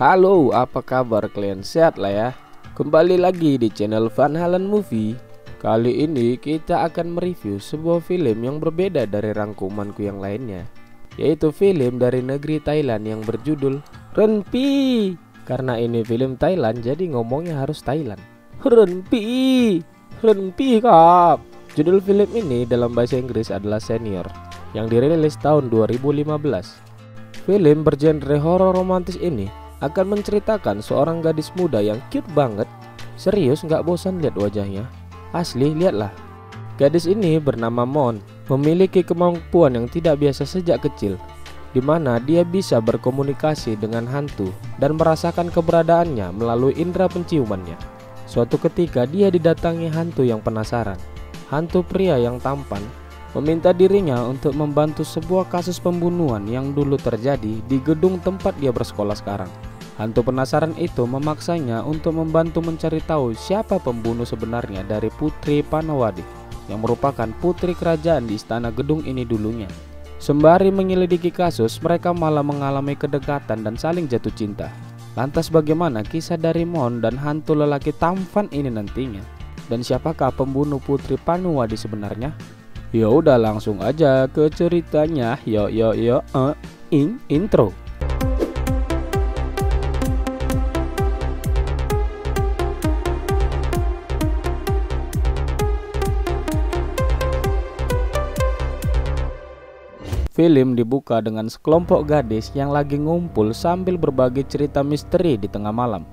Halo, apa kabar kalian? Sehat lah ya? Kembali lagi di channel Van Halen Movie. Kali ini kita akan mereview sebuah film yang berbeda dari rangkumanku yang lainnya, yaitu film dari negeri Thailand yang berjudul Renpi. Karena ini film Thailand, jadi ngomongnya harus Thailand. Renpi, Renpi kap. Judul film ini dalam bahasa Inggris adalah Senior, yang dirilis tahun 2015. Film bergenre horor romantis ini akan menceritakan seorang gadis muda yang cute banget. Serius, nggak bosan lihat wajahnya. Asli, lihatlah. Gadis ini bernama Mon, memiliki kemampuan yang tidak biasa sejak kecil, di mana dia bisa berkomunikasi dengan hantu dan merasakan keberadaannya melalui indera penciumannya. Suatu ketika dia didatangi hantu yang penasaran. Hantu pria yang tampan meminta dirinya untuk membantu sebuah kasus pembunuhan yang dulu terjadi di gedung tempat dia bersekolah sekarang. Hantu penasaran itu memaksanya untuk membantu mencari tahu siapa pembunuh sebenarnya dari Putri Panawadi, yang merupakan putri kerajaan di istana gedung ini dulunya. Sembari menyelidiki kasus, mereka malah mengalami kedekatan dan saling jatuh cinta. Lantas bagaimana kisah dari Mon dan hantu lelaki tampan ini nantinya? Dan siapakah pembunuh Putri Panawadi sebenarnya? Ya udah, langsung aja ke ceritanya. Intro. Film dibuka dengan sekelompok gadis yang lagi ngumpul sambil berbagi cerita misteri di tengah malam.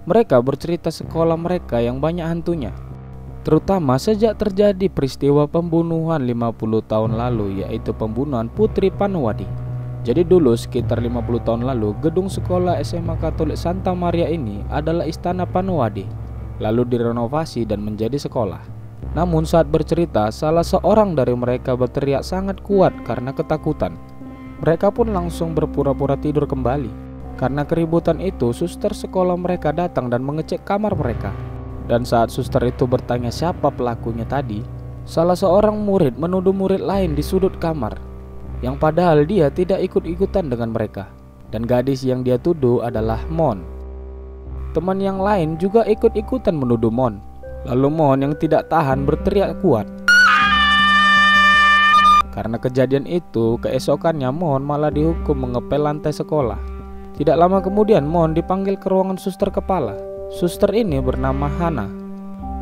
Mereka bercerita sekolah mereka yang banyak hantunya, terutama sejak terjadi peristiwa pembunuhan 50 tahun lalu, yaitu pembunuhan Putri Panawadi. Jadi dulu sekitar 50 tahun lalu, gedung sekolah SMA Katolik Santa Maria ini adalah istana Panawadi, lalu direnovasi dan menjadi sekolah. Namun saat bercerita, salah seorang dari mereka berteriak sangat kuat karena ketakutan. Mereka pun langsung berpura-pura tidur kembali. Karena keributan itu, suster sekolah mereka datang dan mengecek kamar mereka. Dan saat suster itu bertanya siapa pelakunya tadi, salah seorang murid menuduh murid lain di sudut kamar, yang padahal dia tidak ikut-ikutan dengan mereka. Dan gadis yang dia tuduh adalah Mon. Teman yang lain juga ikut-ikutan menuduh Mon. Lalu Mon yang tidak tahan berteriak kuat. Karena kejadian itu, keesokannya Mon malah dihukum mengepel lantai sekolah. Tidak lama kemudian Mon dipanggil ke ruangan suster kepala. Suster ini bernama Hana.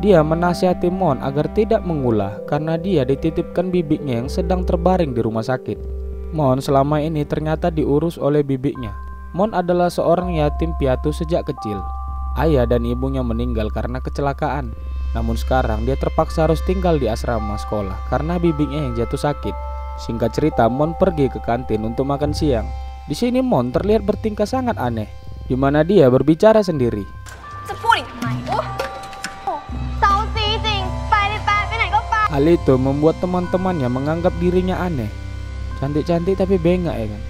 Dia menasihati Mon agar tidak mengulah karena dia dititipkan bibiknya yang sedang terbaring di rumah sakit. Mon selama ini ternyata diurus oleh bibiknya. Mon adalah seorang yatim piatu sejak kecil. Ayah dan ibunya meninggal karena kecelakaan. Namun sekarang dia terpaksa harus tinggal di asrama sekolah karena bibiknya yang jatuh sakit. Singkat cerita, Mon pergi ke kantin untuk makan siang. Di sini Mon terlihat bertingkah sangat aneh, di mana dia berbicara sendiri. Hal itu membuat teman-temannya menganggap dirinya aneh. Cantik-cantik tapi bengak ya kan.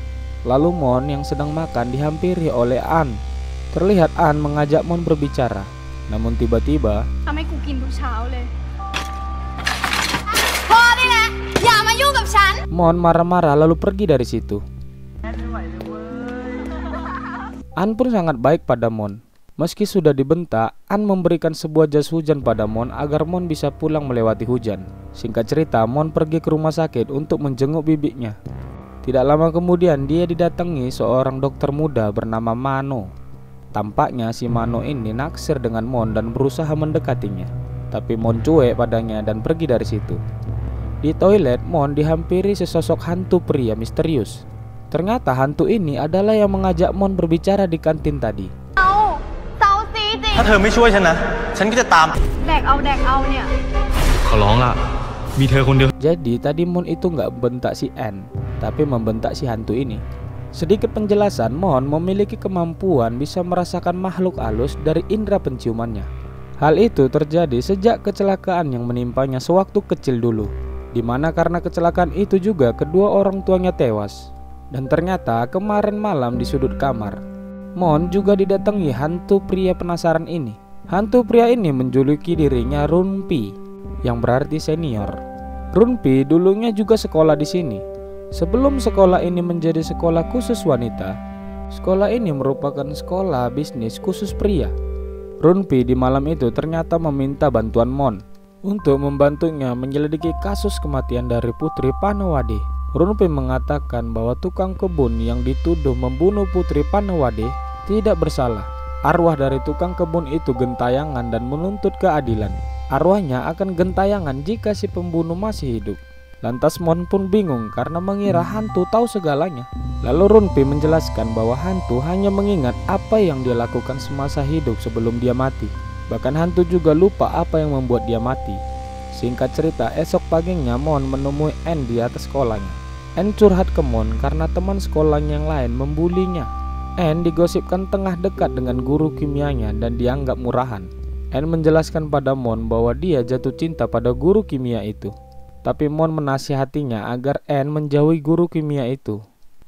Lalu Mon yang sedang makan dihampiri oleh An. Terlihat An mengajak Mon berbicara. Namun tiba-tiba Mon marah-marah lalu pergi dari situ. An pun sangat baik pada Mon. Meski sudah dibentak, An memberikan sebuah jas hujan pada Mon agar Mon bisa pulang melewati hujan. Singkat cerita, Mon pergi ke rumah sakit untuk menjenguk bibiknya. Tidak lama kemudian dia didatangi seorang dokter muda bernama Mano. Tampaknya si Mano ini naksir dengan Mon dan berusaha mendekatinya. Tapi Mon cuek padanya dan pergi dari situ. Di toilet, Mon dihampiri sesosok hantu pria misterius. Ternyata hantu ini adalah yang mengajak Mon berbicara di kantin tadi. Jadi tadi Mon itu nggak membentak si N, tapi membentak si hantu ini. Sedikit penjelasan, Mon memiliki kemampuan bisa merasakan makhluk halus dari indera penciumannya. Hal itu terjadi sejak kecelakaan yang menimpanya sewaktu kecil dulu, di mana karena kecelakaan itu juga kedua orang tuanya tewas. Dan ternyata kemarin malam di sudut kamar, Mon juga didatangi hantu pria penasaran ini. Hantu pria ini menjuluki dirinya Runpi, yang berarti senior. Runpi dulunya juga sekolah di sini. Sebelum sekolah ini menjadi sekolah khusus wanita, sekolah ini merupakan sekolah bisnis khusus pria. Runpi di malam itu ternyata meminta bantuan Mon untuk membantunya menyelidiki kasus kematian dari Putri Panawade. Runpi mengatakan bahwa tukang kebun yang dituduh membunuh Putri Panawade tidak bersalah. Arwah dari tukang kebun itu gentayangan dan menuntut keadilan. Arwahnya akan gentayangan jika si pembunuh masih hidup. Lantas Mon pun bingung karena mengira hantu tahu segalanya. Lalu Runpi menjelaskan bahwa hantu hanya mengingat apa yang dia lakukan semasa hidup sebelum dia mati. Bahkan hantu juga lupa apa yang membuat dia mati. Singkat cerita, esok paginya Mon menemui Anne di atas sekolahnya. Anne curhat ke Mon karena teman sekolahnya yang lain membulinya. Anne digosipkan tengah dekat dengan guru kimianya dan dianggap murahan. Anne menjelaskan pada Mon bahwa dia jatuh cinta pada guru kimia itu. Tapi Mon menasihatinya agar Anne menjauhi guru kimia itu.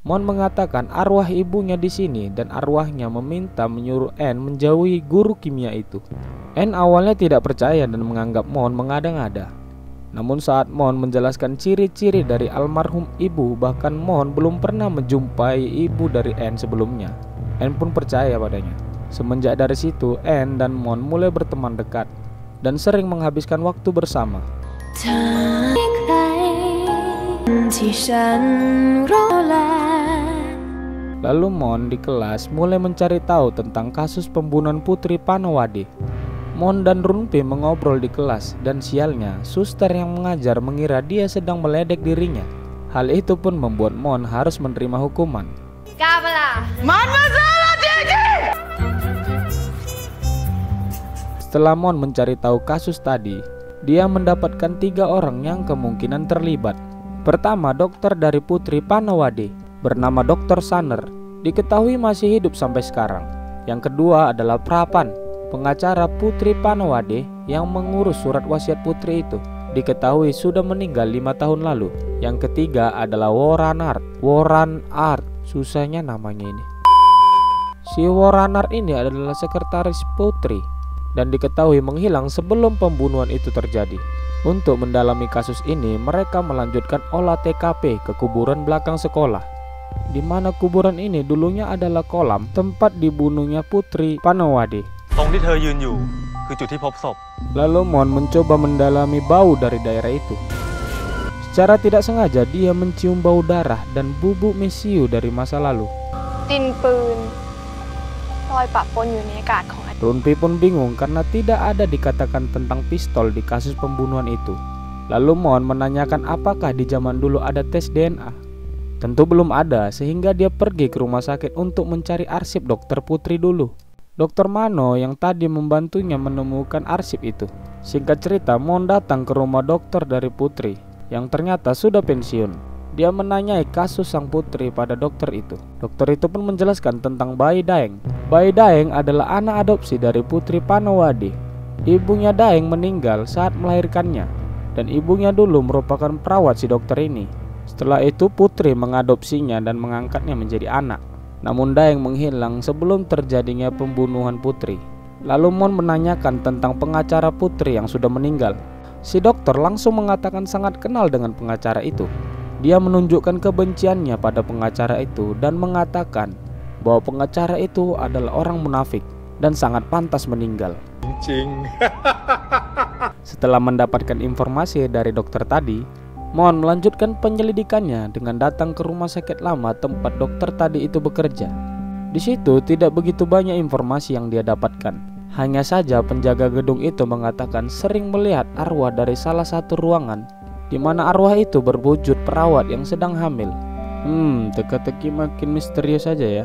Mon mengatakan arwah ibunya di sini dan arwahnya meminta menyuruh Anne menjauhi guru kimia itu. Anne awalnya tidak percaya dan menganggap Mon mengada-ngada. Namun saat Mon menjelaskan ciri-ciri dari almarhum ibu, bahkan Mon belum pernah menjumpai ibu dari Anne sebelumnya, Anne pun percaya padanya. Semenjak dari situ, Anne dan Mon mulai berteman dekat dan sering menghabiskan waktu bersama. Lalu Mon di kelas mulai mencari tahu tentang kasus pembunuhan Putri Panawade. Mon dan Runpi mengobrol di kelas dan sialnya suster yang mengajar mengira dia sedang meledek dirinya. Hal itu pun membuat Mon harus menerima hukuman. Setelah Mon mencari tahu kasus tadi, dia mendapatkan 3 orang yang kemungkinan terlibat. Pertama, dokter dari Putri Panawade bernama Dr. Saner, diketahui masih hidup sampai sekarang. Yang kedua adalah Prapan, pengacara Putri Panawade yang mengurus surat wasiat putri itu, diketahui sudah meninggal 5 tahun lalu. Yang ketiga adalah Warren Art, susahnya namanya ini. Si Warren Art ini adalah sekretaris putri dan diketahui menghilang sebelum pembunuhan itu terjadi. Untuk mendalami kasus ini, mereka melanjutkan olah TKP ke kuburan belakang sekolah, di mana kuburan ini dulunya adalah kolam tempat dibunuhnya Putri Panawade. Lalu Mon mencoba mendalami bau dari daerah itu. Secara tidak sengaja dia mencium bau darah dan bubuk mesiu dari masa lalu. Runpi pun bingung karena tidak ada dikatakan tentang pistol di kasus pembunuhan itu. Lalu Mon menanyakan apakah di zaman dulu ada tes DNA. Tentu belum ada, sehingga dia pergi ke rumah sakit untuk mencari arsip dokter Putri dulu. Dokter Mano yang tadi membantunya menemukan arsip itu. Singkat cerita, Mon datang ke rumah dokter dari Putri yang ternyata sudah pensiun. Dia menanyai kasus sang putri pada dokter itu. Dokter itu pun menjelaskan tentang bayi Daeng. Bayi Daeng adalah anak adopsi dari Putri Panawade. Ibunya Daeng meninggal saat melahirkannya, dan ibunya dulu merupakan perawat si dokter ini. Setelah itu Putri mengadopsinya dan mengangkatnya menjadi anak. Namun Daeng menghilang sebelum terjadinya pembunuhan Putri. Lalu Mon menanyakan tentang pengacara Putri yang sudah meninggal. Si dokter langsung mengatakan sangat kenal dengan pengacara itu. Dia menunjukkan kebenciannya pada pengacara itu dan mengatakan bahwa pengacara itu adalah orang munafik dan sangat pantas meninggal. Setelah mendapatkan informasi dari dokter tadi, Mon melanjutkan penyelidikannya dengan datang ke rumah sakit lama tempat dokter tadi itu bekerja. Di situ tidak begitu banyak informasi yang dia dapatkan. Hanya saja penjaga gedung itu mengatakan sering melihat arwah dari salah satu ruangan, di mana arwah itu berwujud perawat yang sedang hamil. Teka-teki makin misterius saja ya.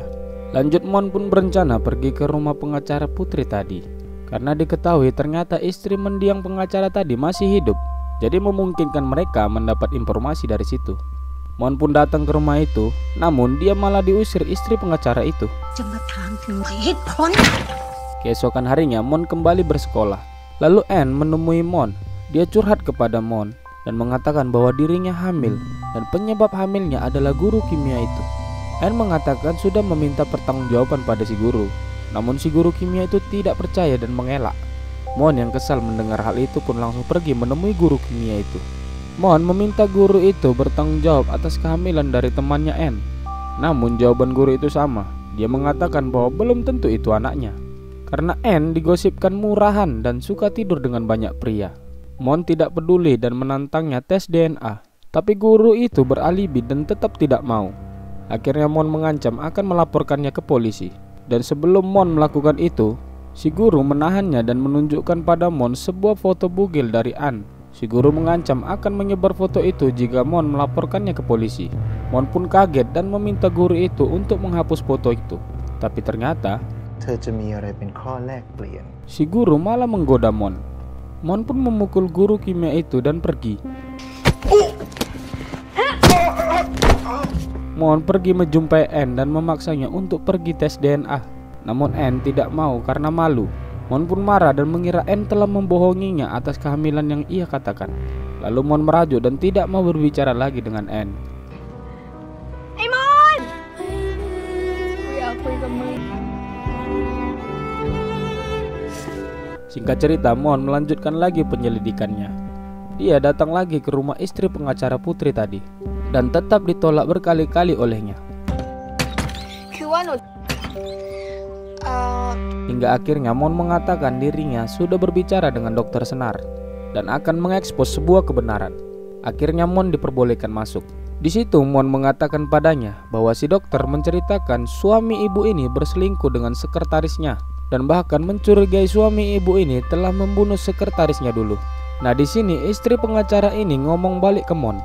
Lanjut, Mon pun berencana pergi ke rumah pengacara Putri tadi, karena diketahui ternyata istri mendiang pengacara tadi masih hidup. Jadi memungkinkan mereka mendapat informasi dari situ. Mon pun datang ke rumah itu, namun dia malah diusir istri pengacara itu. Keesokan harinya Mon kembali bersekolah. Lalu Anne menemui Mon. Dia curhat kepada Mon dan mengatakan bahwa dirinya hamil dan penyebab hamilnya adalah guru kimia itu. Anne mengatakan sudah meminta pertanggungjawaban pada si guru. Namun si guru kimia itu tidak percaya dan mengelak. Mon yang kesal mendengar hal itu pun langsung pergi menemui guru kimia itu. Mon meminta guru itu bertanggung jawab atas kehamilan dari temannya N. Namun jawaban guru itu sama. Dia mengatakan bahwa belum tentu itu anaknya, karena N digosipkan murahan dan suka tidur dengan banyak pria. Mon tidak peduli dan menantangnya tes DNA. Tapi guru itu beralibi dan tetap tidak mau. Akhirnya Mon mengancam akan melaporkannya ke polisi. Dan sebelum Mon melakukan itu, si guru menahannya dan menunjukkan pada Mon sebuah foto bugil dari An. Si guru mengancam akan menyebar foto itu jika Mon melaporkannya ke polisi. Mon pun kaget dan meminta guru itu untuk menghapus foto itu. Tapi ternyata si guru malah menggoda Mon. Mon pun memukul guru kimia itu dan pergi. Mon pergi menjumpai N dan memaksanya untuk pergi tes DNA. Namun N tidak mau karena malu. Mon pun marah dan mengira N telah membohonginya atas kehamilan yang ia katakan. Lalu Mon merajuk dan tidak mau berbicara lagi dengan N. Hey Mon! Singkat cerita, Mon melanjutkan lagi penyelidikannya. Dia datang lagi ke rumah istri pengacara Putri tadi dan tetap ditolak berkali-kali olehnya. Hingga akhirnya Mon mengatakan dirinya sudah berbicara dengan dokter Senar dan akan mengekspos sebuah kebenaran. Akhirnya Mon diperbolehkan masuk. Di situ Mon mengatakan padanya bahwa si dokter menceritakan suami ibu ini berselingkuh dengan sekretarisnya dan bahkan mencurigai suami ibu ini telah membunuh sekretarisnya dulu. Nah, di sini istri pengacara ini ngomong balik ke Mon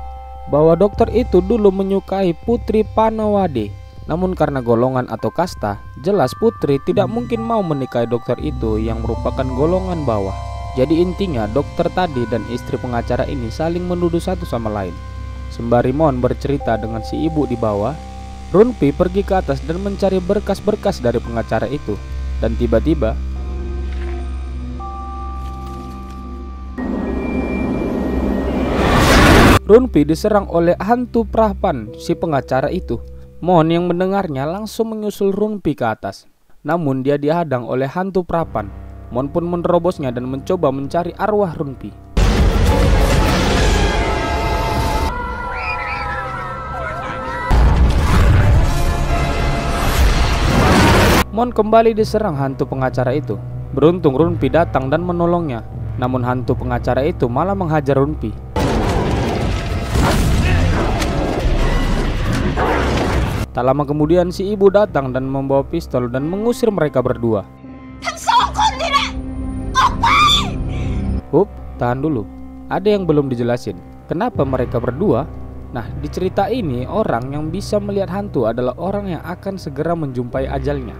bahwa dokter itu dulu menyukai Putri Panawade. Namun karena golongan atau kasta, jelas Putri tidak mungkin mau menikahi dokter itu yang merupakan golongan bawah. Jadi intinya dokter tadi dan istri pengacara ini saling menuduh satu sama lain. Sembari Mon bercerita dengan si ibu di bawah, Runpi pergi ke atas dan mencari berkas-berkas dari pengacara itu. Dan tiba-tiba Runpi diserang oleh hantu Prahpan si pengacara itu. Mon yang mendengarnya langsung menyusul Runpi ke atas. Namun dia dihadang oleh hantu Prahpan. Mon pun menerobosnya dan mencoba mencari arwah Runpi. Mon kembali diserang hantu pengacara itu. Beruntung Runpi datang dan menolongnya. Namun hantu pengacara itu malah menghajar Runpi. Tak lama kemudian si ibu datang dan membawa pistol dan mengusir mereka berdua. Tahan dulu. Ada yang belum dijelasin. Kenapa mereka berdua? Nah, di cerita ini orang yang bisa melihat hantu adalah orang yang akan segera menjumpai ajalnya.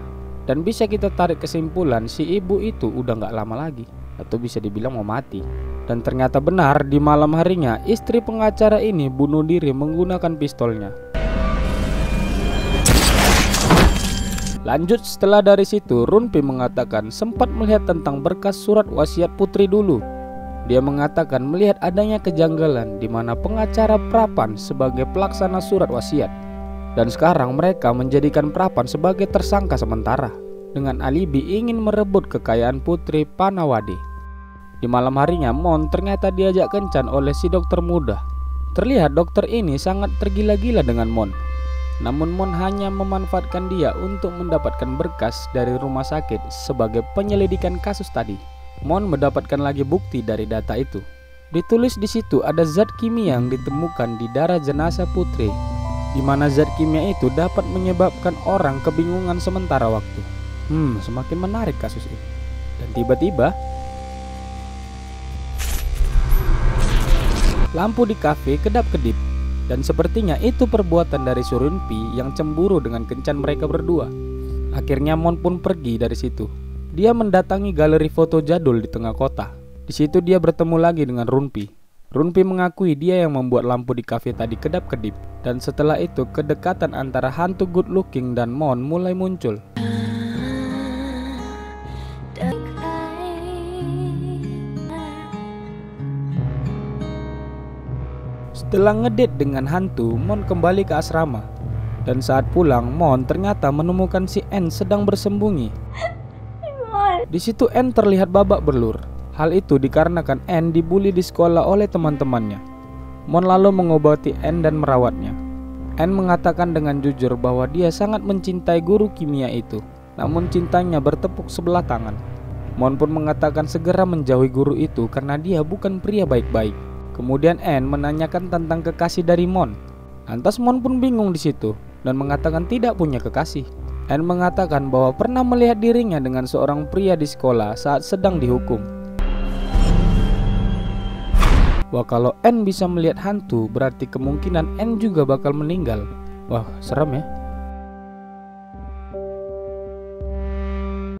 Dan bisa kita tarik kesimpulan si ibu itu udah gak lama lagi, atau bisa dibilang mau mati. Dan ternyata benar, di malam harinya istri pengacara ini bunuh diri menggunakan pistolnya. Lanjut setelah dari situ, Runpi mengatakan sempat melihat tentang berkas surat wasiat Putri dulu. Dia mengatakan melihat adanya kejanggalan di mana pengacara Prapan sebagai pelaksana surat wasiat. Dan sekarang mereka menjadikan Prapan sebagai tersangka sementara dengan alibi ingin merebut kekayaan Putri Panawade. Di malam harinya Mon ternyata diajak kencan oleh si dokter muda. Terlihat dokter ini sangat tergila-gila dengan Mon. Namun Mon hanya memanfaatkan dia untuk mendapatkan berkas dari rumah sakit sebagai penyelidikan kasus tadi. Mon mendapatkan lagi bukti dari data itu. Ditulis di situ ada zat kimia yang ditemukan di darah jenazah Putri, di mana zat kimia itu dapat menyebabkan orang kebingungan sementara waktu. Semakin menarik kasus ini. Dan tiba-tiba lampu di kafe kedap-kedip. Dan sepertinya itu perbuatan dari Runpi yang cemburu dengan kencan mereka berdua. Akhirnya Mon pun pergi dari situ. Dia mendatangi galeri foto jadul di tengah kota. Di situ dia bertemu lagi dengan Runpi. Runpi mengakui dia yang membuat lampu di kafe tadi kedap-kedip. Dan setelah itu kedekatan antara hantu good looking dan Mon mulai muncul. Setelah ngedate dengan hantu, Mon kembali ke asrama. Dan saat pulang, Mon ternyata menemukan si N sedang bersembunyi. Di situ Anne terlihat babak belur. Hal itu dikarenakan Anne dibully di sekolah oleh teman-temannya. Mon lalu mengobati Anne dan merawatnya. Anne mengatakan dengan jujur bahwa dia sangat mencintai guru kimia itu, namun cintanya bertepuk sebelah tangan. Mon pun mengatakan segera menjauhi guru itu karena dia bukan pria baik-baik. Kemudian Anne menanyakan tentang kekasih dari Mon. Lantas Mon pun bingung di situ dan mengatakan tidak punya kekasih. Anne mengatakan bahwa pernah melihat dirinya dengan seorang pria di sekolah saat sedang dihukum. Wah, kalau Anne bisa melihat hantu, berarti kemungkinan Anne juga bakal meninggal. Wah, serem ya.